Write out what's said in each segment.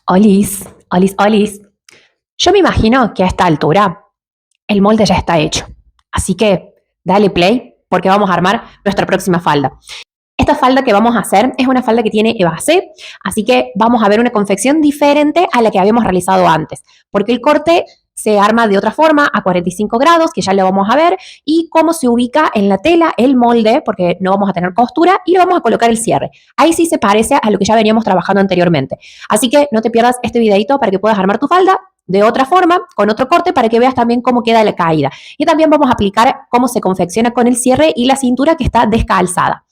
Olis, olis, olis. Yo me imagino que a esta altura el molde ya está hecho. Así que dale play porque vamos a armar nuestra próxima falda. Esta falda que vamos a hacer es una falda que tiene base, así que vamos a ver una confección diferente a la que habíamos realizado antes, porque el corte se arma de otra forma a 45 grados, que ya lo vamos a ver, y cómo se ubica en la tela el molde, porque no vamos a tener costura, y le vamos a colocar el cierre. Ahí sí se parece a lo que ya veníamos trabajando anteriormente. Así que no te pierdas este videito para que puedas armar tu falda de otra forma, con otro corte, para que veas también cómo queda la caída. Y también vamos a aplicar cómo se confecciona con el cierre y la cintura que está descalzada.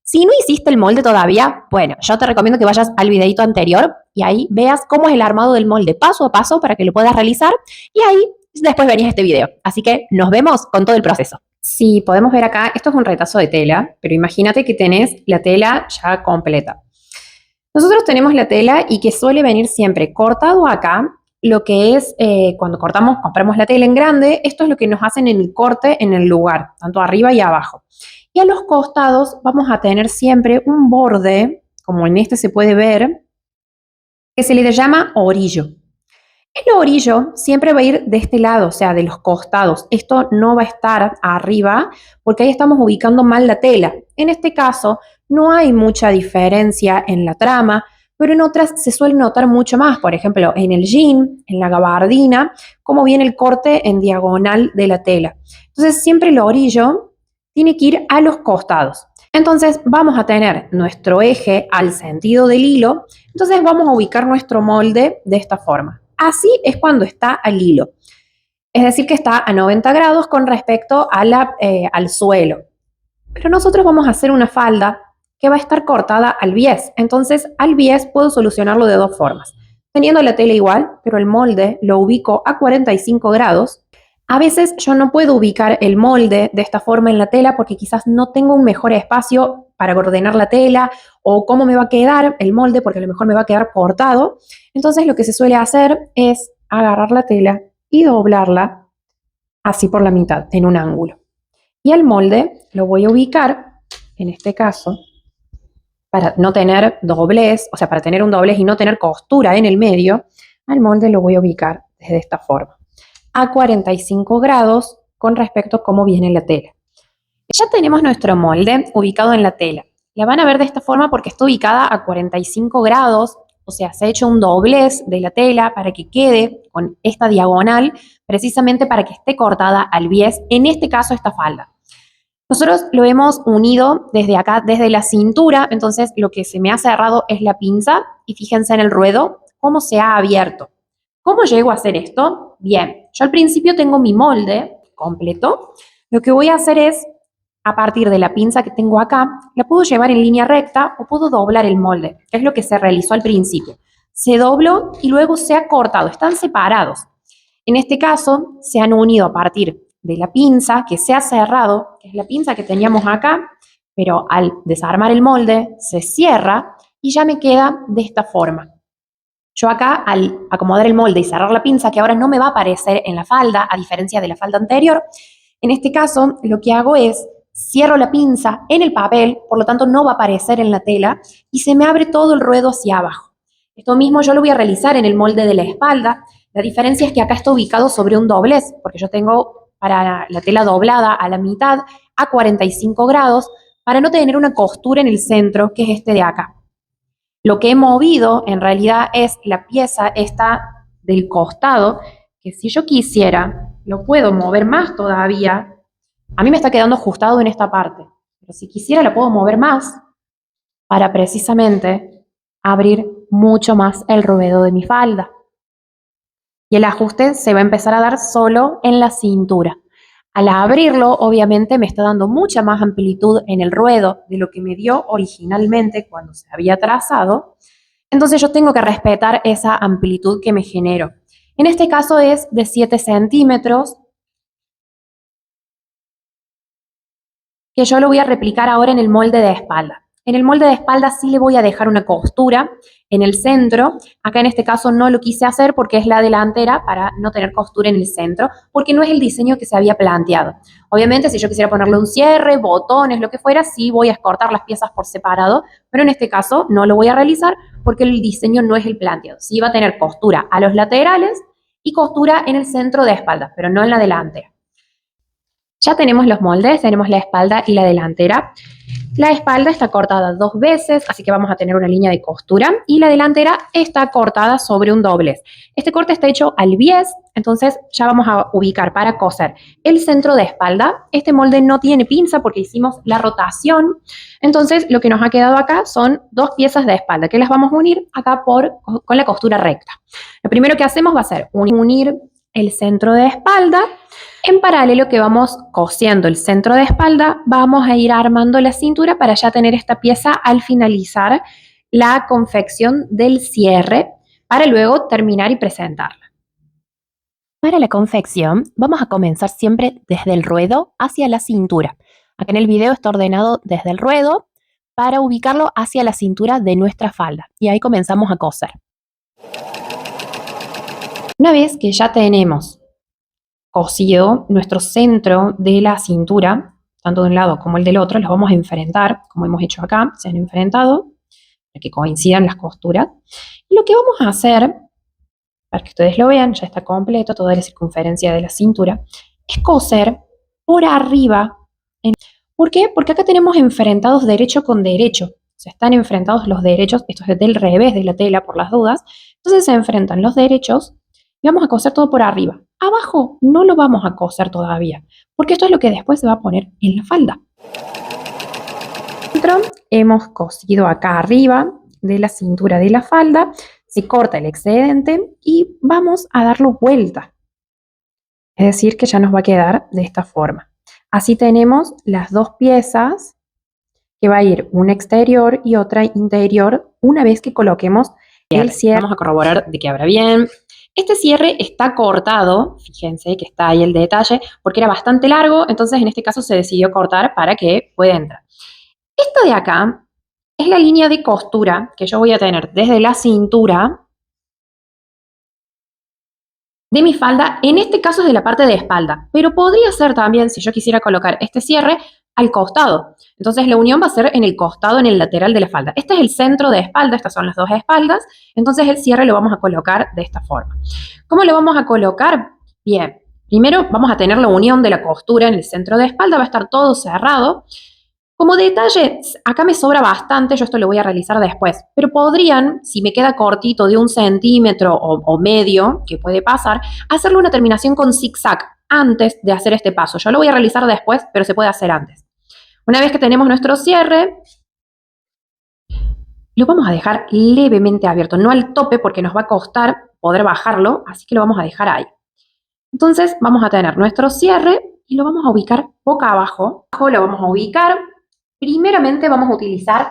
Si no hiciste el molde todavía, bueno, yo te recomiendo que vayas al videito anterior y ahí veas cómo es el armado del molde paso a paso para que lo puedas realizar y ahí después venís a este video. Así que nos vemos con todo el proceso. Sí, podemos ver acá, esto es un retazo de tela, pero imagínate que tenés la tela ya completa. Nosotros tenemos la tela y que suele venir siempre cortado acá, lo que es cuando compramos la tela en grande, esto es lo que nos hacen en el corte en el lugar, tanto arriba y abajo. Y a los costados vamos a tener siempre un borde, como en este se puede ver, que se le llama orillo. El orillo siempre va a ir de este lado, o sea, de los costados. Esto no va a estar arriba porque ahí estamos ubicando mal la tela. En este caso no hay mucha diferencia en la trama, pero en otras se suele notar mucho más. Por ejemplo, en el jean, en la gabardina, cómo viene el corte en diagonal de la tela. Entonces siempre el orillo tiene que ir a los costados. Entonces vamos a tener nuestro eje al sentido del hilo, entonces vamos a ubicar nuestro molde de esta forma. Así es cuando está al hilo, es decir que está a 90 grados con respecto a al suelo. Pero nosotros vamos a hacer una falda que va a estar cortada al bies, entonces al bies puedo solucionarlo de dos formas. Teniendo la tela igual, pero el molde lo ubico a 45 grados, a veces yo no puedo ubicar el molde de esta forma en la tela porque quizás no tengo un mejor espacio para ordenar la tela o cómo me va a quedar el molde porque a lo mejor me va a quedar cortado. Entonces lo que se suele hacer es agarrar la tela y doblarla así por la mitad en un ángulo. Y el molde lo voy a ubicar, en este caso, para no tener doblez, o sea, para tener un doblez y no tener costura en el medio, al molde lo voy a ubicar desde esta forma, a 45 grados con respecto a cómo viene la tela. Ya tenemos nuestro molde ubicado en la tela. La van a ver de esta forma porque está ubicada a 45 grados, o sea, se ha hecho un doblez de la tela para que quede con esta diagonal, precisamente para que esté cortada al bies, en este caso esta falda. Nosotros lo hemos unido desde acá, desde la cintura, entonces lo que se me ha cerrado es la pinza y fíjense en el ruedo cómo se ha abierto. ¿Cómo llego a hacer esto? Bien, yo al principio tengo mi molde completo. Lo que voy a hacer es, a partir de la pinza que tengo acá, la puedo llevar en línea recta o puedo doblar el molde, que es lo que se realizó al principio. Se dobló y luego se ha cortado, están separados. En este caso, se han unido a partir de la pinza que se ha cerrado, que es la pinza que teníamos acá, pero al desarmar el molde se cierra y ya me queda de esta forma. Yo acá, al acomodar el molde y cerrar la pinza, que ahora no me va a aparecer en la falda, a diferencia de la falda anterior, en este caso lo que hago es cierro la pinza en el papel, por lo tanto no va a aparecer en la tela y se me abre todo el ruedo hacia abajo. Esto mismo yo lo voy a realizar en el molde de la espalda. La diferencia es que acá está ubicado sobre un doblez, porque yo tengo para la tela doblada a la mitad a 45 grados para no tener una costura en el centro, que es este de acá. Lo que he movido en realidad es la pieza esta del costado, que si yo quisiera, lo puedo mover más todavía. A mí me está quedando ajustado en esta parte, pero si quisiera lo puedo mover más para precisamente abrir mucho más el ruedo de mi falda. Y el ajuste se va a empezar a dar solo en la cintura. Al abrirlo, obviamente me está dando mucha más amplitud en el ruedo de lo que me dio originalmente cuando se había trazado. Entonces yo tengo que respetar esa amplitud que me genero. En este caso es de 7 centímetros, que yo lo voy a replicar ahora en el molde de espalda. En el molde de espalda sí le voy a dejar una costura en el centro. Acá en este caso no lo quise hacer porque es la delantera para no tener costura en el centro, porque no es el diseño que se había planteado. Obviamente si yo quisiera ponerle un cierre, botones, lo que fuera, sí voy a cortar las piezas por separado, pero en este caso no lo voy a realizar porque el diseño no es el planteado. Sí va a tener costura a los laterales y costura en el centro de espalda, pero no en la delantera. Ya tenemos los moldes, tenemos la espalda y la delantera. La espalda está cortada 2 veces, así que vamos a tener una línea de costura, y la delantera está cortada sobre un doblez. Este corte está hecho al bies, entonces ya vamos a ubicar para coser el centro de espalda. Este molde no tiene pinza porque hicimos la rotación, entonces lo que nos ha quedado acá son 2 piezas de espalda que las vamos a unir acá con la costura recta. Lo primero que hacemos va a ser unir el centro de espalda. En paralelo que vamos cosiendo el centro de espalda, vamos a ir armando la cintura para ya tener esta pieza al finalizar la confección del cierre, para luego terminar y presentarla. Para la confección vamos a comenzar siempre desde el ruedo hacia la cintura. Acá en el video está ordenado desde el ruedo para ubicarlo hacia la cintura de nuestra falda, y ahí comenzamos a coser. Una vez que ya tenemos cosido nuestro centro de la cintura, tanto de un lado como el del otro, los vamos a enfrentar, como hemos hecho acá, se han enfrentado, para que coincidan las costuras. Y lo que vamos a hacer, para que ustedes lo vean, ya está completo, toda la circunferencia de la cintura, es coser por arriba. ¿Por qué? Porque acá tenemos enfrentados derecho con derecho. O sea, están enfrentados los derechos, esto es del revés de la tela por las dudas, entonces se enfrentan los derechos y vamos a coser todo por arriba. Abajo no lo vamos a coser todavía, porque esto es lo que después se va a poner en la falda. Hemos cosido acá arriba de la cintura de la falda, se corta el excedente y vamos a darlo vuelta. Es decir, que ya nos va a quedar de esta forma. Así tenemos las 2 piezas, que va a ir una exterior y otra interior una vez que coloquemos el cierre. Vamos a corroborar de que abra bien. Este cierre está cortado, fíjense que está ahí el detalle, porque era bastante largo, entonces en este caso se decidió cortar para que pueda entrar. Esta de acá es la línea de costura que yo voy a tener desde la cintura de mi falda, en este caso es de la parte de espalda, pero podría ser también, si yo quisiera colocar este cierre, al costado. Entonces la unión va a ser en el costado, en el lateral de la falda. Este es el centro de espalda, estas son las 2 espaldas, entonces el cierre lo vamos a colocar de esta forma. ¿Cómo lo vamos a colocar? Bien, primero vamos a tener la unión de la costura en el centro de espalda, va a estar todo cerrado. Como detalle, acá me sobra bastante, yo esto lo voy a realizar después, pero podrían, si me queda cortito de 1 centímetro o medio, que puede pasar, hacerle una terminación con zigzag antes de hacer este paso. Yo lo voy a realizar después, pero se puede hacer antes. Una vez que tenemos nuestro cierre, lo vamos a dejar levemente abierto, no al tope porque nos va a costar poder bajarlo, así que lo vamos a dejar ahí. Entonces vamos a tener nuestro cierre y lo vamos a ubicar boca abajo. Lo vamos a ubicar. Primeramente vamos a utilizar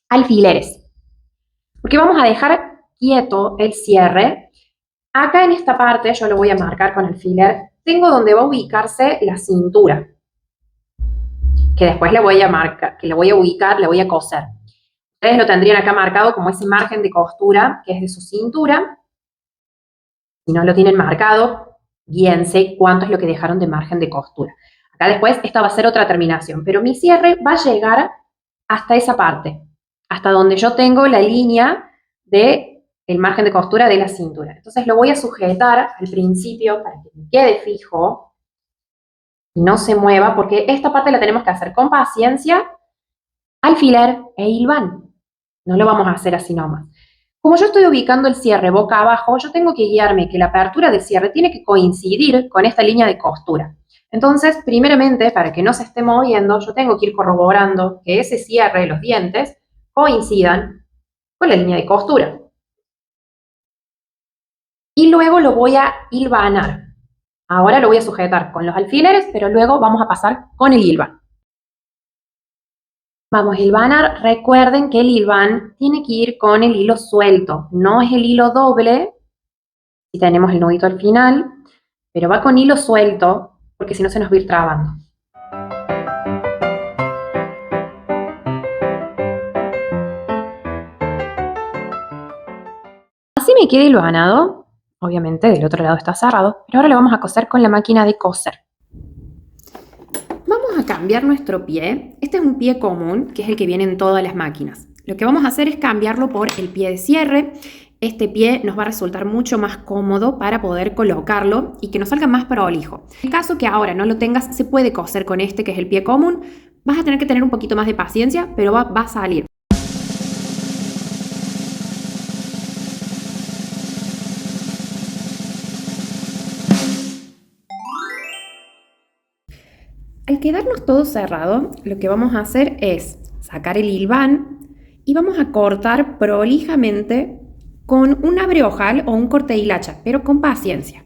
alfileres, porque vamos a dejar quieto el cierre. Acá en esta parte yo lo voy a marcar con alfiler. Tengo donde va a ubicarse la cintura, que después le voy a marcar, que le voy a ubicar, le voy a coser. Ustedes lo tendrían acá marcado como ese margen de costura que es de su cintura. Si no lo tienen marcado, guíense cuánto es lo que dejaron de margen de costura. Acá después esta va a ser otra terminación, pero mi cierre va a llegar hasta esa parte, hasta donde yo tengo la línea del margen de costura de la cintura. Entonces lo voy a sujetar al principio para que me quede fijo y no se mueva, porque esta parte la tenemos que hacer con paciencia, alfiler e hilván. No lo vamos a hacer así nomás. Como yo estoy ubicando el cierre boca abajo, yo tengo que guiarme que la apertura del cierre tiene que coincidir con esta línea de costura. Entonces, primeramente, para que no se esté moviendo, yo tengo que ir corroborando que ese cierre de los dientes coincidan con la línea de costura. Y luego lo voy a hilvanar. Ahora lo voy a sujetar con los alfileres, pero luego vamos a pasar con el hilván. Vamos a hilvanar. Recuerden que el hilván tiene que ir con el hilo suelto. No es el hilo doble, si tenemos el nudito al final, pero va con hilo suelto, porque si no se nos va a ir trabando. Así me queda hilvanado. Obviamente del otro lado está cerrado, pero ahora lo vamos a coser con la máquina de coser. Vamos a cambiar nuestro pie. Este es un pie común, que es el que viene en todas las máquinas. lo que vamos a hacer es cambiarlo por el pie de cierre. Este pie nos va a resultar mucho más cómodo para poder colocarlo y que nos salga más prolijo. En el caso que ahora no lo tengas, se puede coser con este, que es el pie común. Vas a tener que tener un poquito más de paciencia, pero va a salir. Al quedarnos todo cerrado, lo que vamos a hacer es sacar el hilván y vamos a cortar prolijamente con un abreojal o un corte hilacha, pero con paciencia.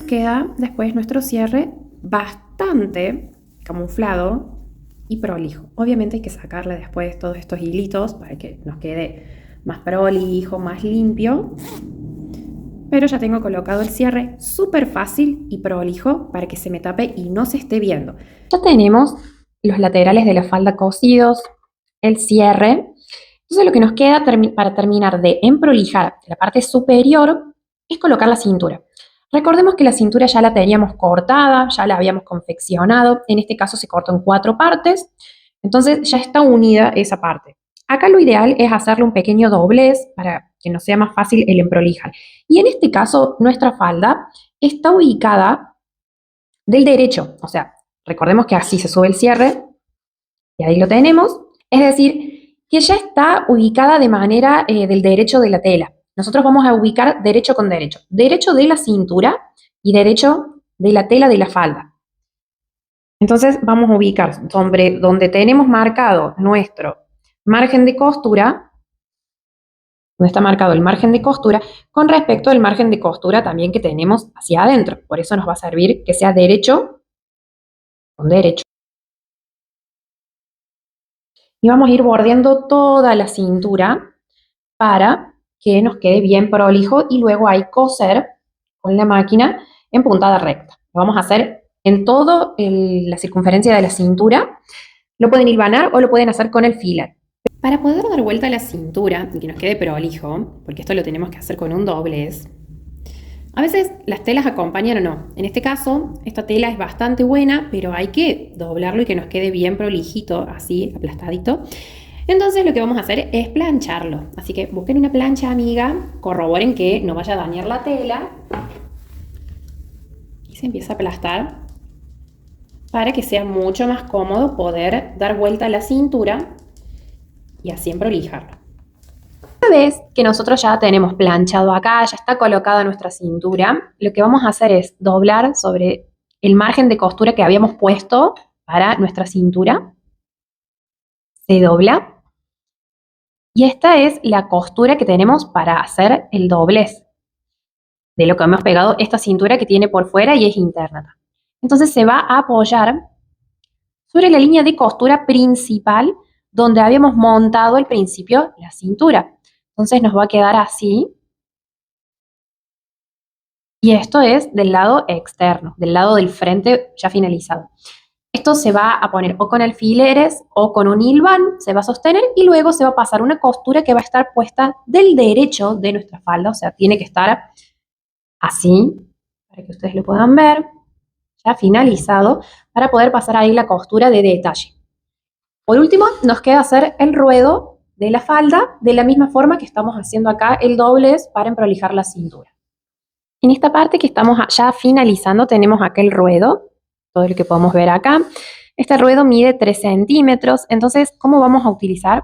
Queda después nuestro cierre bastante camuflado y prolijo. Obviamente hay que sacarle después todos estos hilitos para que nos quede más prolijo, más limpio. Pero ya tengo colocado el cierre súper fácil y prolijo para que se me tape y no se esté viendo. Ya tenemos los laterales de la falda cosidos, el cierre. Entonces lo que nos queda para terminar de emprolijar la parte superior es colocar la cintura. Recordemos que la cintura ya la teníamos cortada, ya la habíamos confeccionado. En este caso se cortó en 4 partes. Entonces ya está unida esa parte. Acá lo ideal es hacerle un pequeño doblez para que nos sea más fácil el emprolijar. Y en este caso, nuestra falda está ubicada del derecho. O sea, recordemos que así se sube el cierre y ahí lo tenemos. Es decir, que ya está ubicada de manera del derecho de la tela. Nosotros vamos a ubicar derecho con derecho. Derecho de la cintura y derecho de la tela de la falda. Entonces vamos a ubicar sobre donde tenemos marcado nuestro margen de costura, donde está marcado el margen de costura, con respecto al margen de costura también que tenemos hacia adentro. Por eso nos va a servir que sea derecho con derecho. Y vamos a ir bordeando toda la cintura para que nos quede bien prolijo y luego ahí coser con la máquina en puntada recta. Lo vamos a hacer en toda la circunferencia de la cintura. Lo pueden hilvanar o lo pueden hacer con el filler. Para poder dar vuelta a la cintura y que nos quede prolijo, porque esto lo tenemos que hacer con un doblez, a veces las telas acompañan o no. En este caso, esta tela es bastante buena, pero hay que doblarlo y que nos quede bien prolijito, así, aplastadito. Entonces lo que vamos a hacer es plancharlo. Así que busquen una plancha, amiga, corroboren que no vaya a dañar la tela. Y se empieza a aplastar para que sea mucho más cómodo poder dar vuelta a la cintura y así emprolijarlo. Una vez que nosotros ya tenemos planchado acá, ya está colocada nuestra cintura, lo que vamos a hacer es doblar sobre el margen de costura que habíamos puesto para nuestra cintura. Se dobla. Y esta es la costura que tenemos para hacer el doblez de lo que hemos pegado esta cintura que tiene por fuera y es interna. Entonces se va a apoyar sobre la línea de costura principal donde habíamos montado al principio la cintura. Entonces nos va a quedar así. Y esto es del lado externo, del lado del frente ya finalizado. Esto se va a poner o con alfileres o con un hilván, se va a sostener y luego se va a pasar una costura que va a estar puesta del derecho de nuestra falda, o sea, tiene que estar así, para que ustedes lo puedan ver, ya finalizado, para poder pasar ahí la costura de detalle. Por último, nos queda hacer el ruedo de la falda de la misma forma que estamos haciendo acá el doblez para emprolijar la cintura. En esta parte que estamos ya finalizando tenemos aquel ruedo, todo lo que podemos ver acá. Este ruedo mide 3 centímetros, entonces, ¿cómo vamos a utilizar?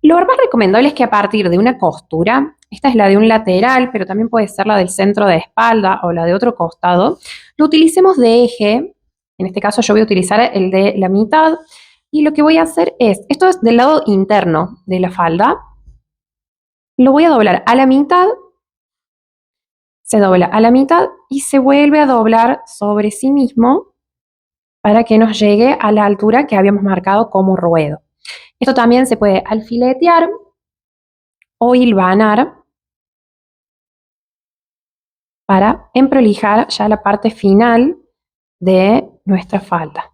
Lo más recomendable es que a partir de una costura, esta es la de un lateral, pero también puede ser la del centro de espalda o la de otro costado, lo utilicemos de eje. En este caso yo voy a utilizar el de la mitad y lo que voy a hacer es, esto es del lado interno de la falda, lo voy a doblar a la mitad, se dobla a la mitad y se vuelve a doblar sobre sí mismo para que nos llegue a la altura que habíamos marcado como ruedo. Esto también se puede alfiletear o hilvanar para emprolijar ya la parte final de nuestra falda.